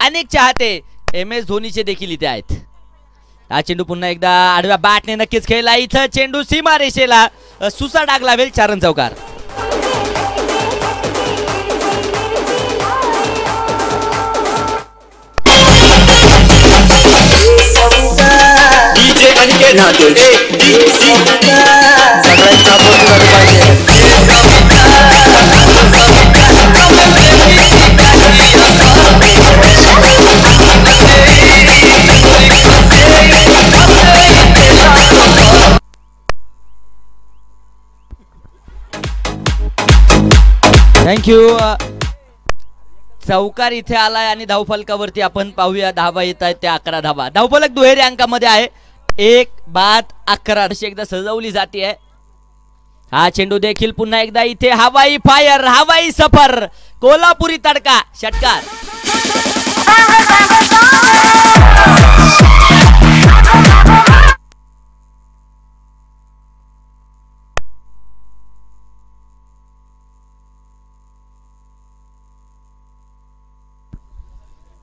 अनेक चाहते MS धोनीचे देखील इथे आहेत। हा चेंडू पुन्हा एकदा आडव्या बॅटने नक्कीच खेळला, इथं चेंडू सीमारेषेला सुसा डाग लावेल, 4 रन चौकार। थँक्यू। चौकार इथे आलाय आणि धावफलकावरती आपण पाहूया धावा येत आहेत त्या 11 धावा। धावफलक दुहेरी अंकामध्ये आहे, 1 बाद 11 अशी एकदा सजवली जाते। हा चेंडू देखील पुन्हा एकदा इथे हवाई फायर, हवाई सफर, कोल्हापुरी तडका, षटकार।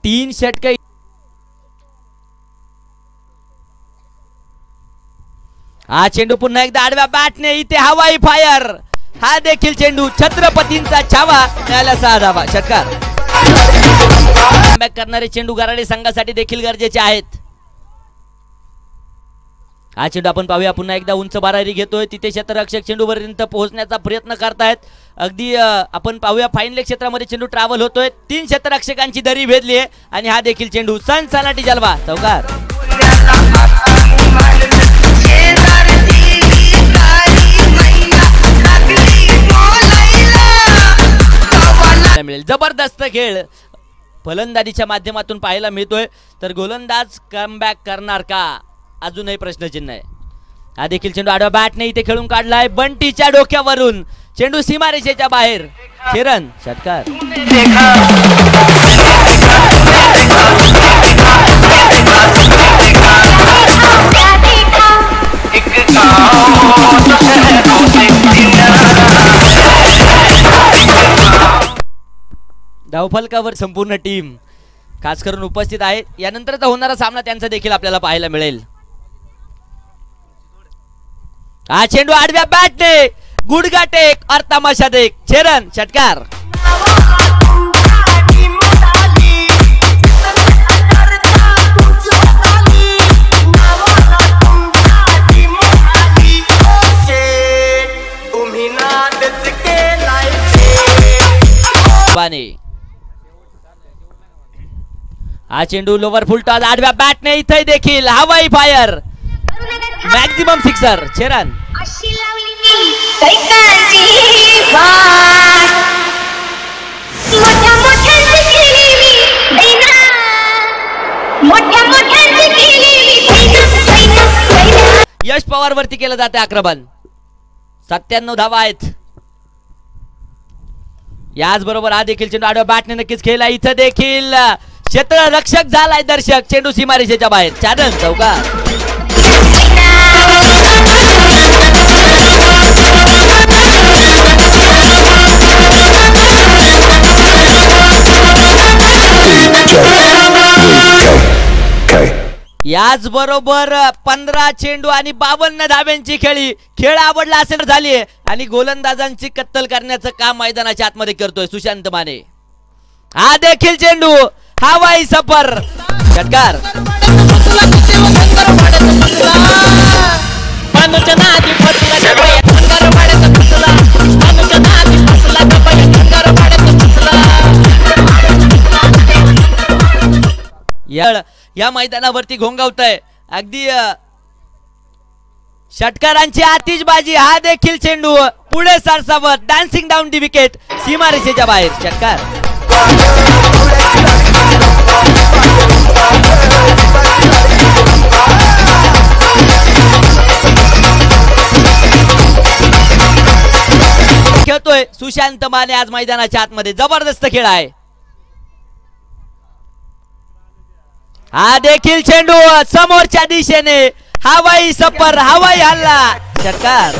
तीन षटक। हा चेंडू पुन्हा एकदा आडव्या बॅटने इथे हवाई फायर, हा देखील चेंडू छत्रपतींचा छावा, मिळाला 6 धावा, षटकार। कमबॅक करणारे चेंडू गराडे संघासाठी देखील गरजेचे आहेत। हा चेंडू आपण पाहूया पुन्हा एकदा उंच बारारी घेतोय, तिथे क्षेत्ररक्षक चेंडूपर्यंत पोहोचण्याचा प्रयत्न करतायत। अगदी आपण पाहूया फाईन लेग क्षेत्रामध्ये चेंडू ट्रॅव्हल होतोय, 3 क्षेत्ररक्षकांची दरी भेदली आहे आणि हा देखील चेंडू सनसनाटी जलवा, चौकार। मिळेल जबरदस्त खेळ फलंदाजीच्या माध्यमातून पाहायला मिळतोय, तर गोलंदाज कमबॅक करणार का, अजूनही प्रश्नचिन्ह आहे। हा देखील चेंडू आडव्या बॅटने इथे खेळून काढलाय, बंटीच्या डोक्यावरून चेंडू सीमारेषेच्या बाहेर, 6 रन, षटकार। धावफलकावर संपूर्ण टीम खास करून उपस्थित आहे। यानंतरचा होणारा सामना त्यांचा देखील आपल्याला पाहायला मिळेल। हा चेंडू आडव्या बॅटने गुडघा टेक और तमाशा देख, 6 रन, षटकार। हा चेंडू लोवर फुल टॉस आडव्या बॅटने इथे देखील हवाई फायर, मॅक्सिमम सिक्सर, 6 रन। यश पवार वरती केलं जाते आक्रमण, 97 धावा आहेत। याचबरोबर हा देखील चेंडू आडव्या बॅटने नक्कीच खेळला, इथं देखील क्षेत्ररक्षक झालाय दर्शक, चेंडू सीमारेषेच्या बाहेर, 4 रन, चौकार। याचबरोबर 15 चेंडू आणि 52 धाव्यांची खेळ आवडला असेल झाली आणि गोलंदाजांची कत्तल करण्याचं काम मैदानाच्या आतमध्ये करतोय सुशांत माने। हा देखील चेंडू हवाई सफर, षटकार। या मैदानावरती घोंगावतय अगदी षटकारांची आतिषबाजी, हा देखील चेंडू पुढे सरसावत डान्सिंग डाऊन दी विकेट, सीमारेषेच्या बाहेर, षटकार। खेळतोय सुशांत माने आज मैदानाच्या आतमध्ये, जबरदस्त खेळ आहे। हा देखील चेंडू समोरच्या दिशेने हवाई सफर, हवाई हल्ला, षटकार।